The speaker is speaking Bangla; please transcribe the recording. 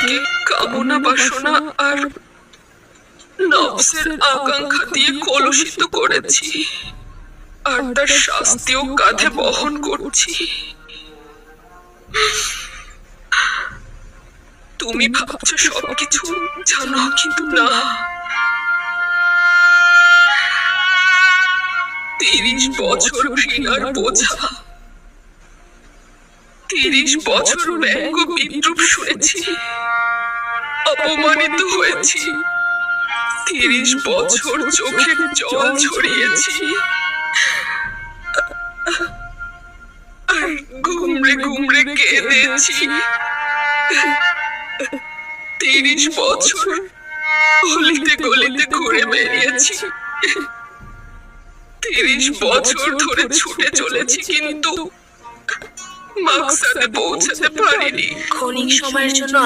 তাকে কামনা বাসনা আর নফসের আকাঙ্ক্ষা দিয়ে কলুষিত করেছি, আর তার শাস্তিও কাঁধে বহন করছি। তুমি ভাবছো সবকিছু জানো, কিন্তু না। 30 বছর ঘৃণার বোঝা, 30 বছর ব্যঙ্গ বিদ্রুপ শুনেছি, অপমানিত হয়েছি, 30 বছর চোখের জল ঝরিয়েছি, আর ঘুমড়ে ঘুমড়ে কেঁদেছি। 30 বছর গলিতে গলিতে ঘুরে বেরিয়েছি, 30 বছর ধরে ছুটে চলেছি, কিন্তু মাকসাদে পৌঁছাতে পারিনি। ক্ষণিক সময়ের জন্য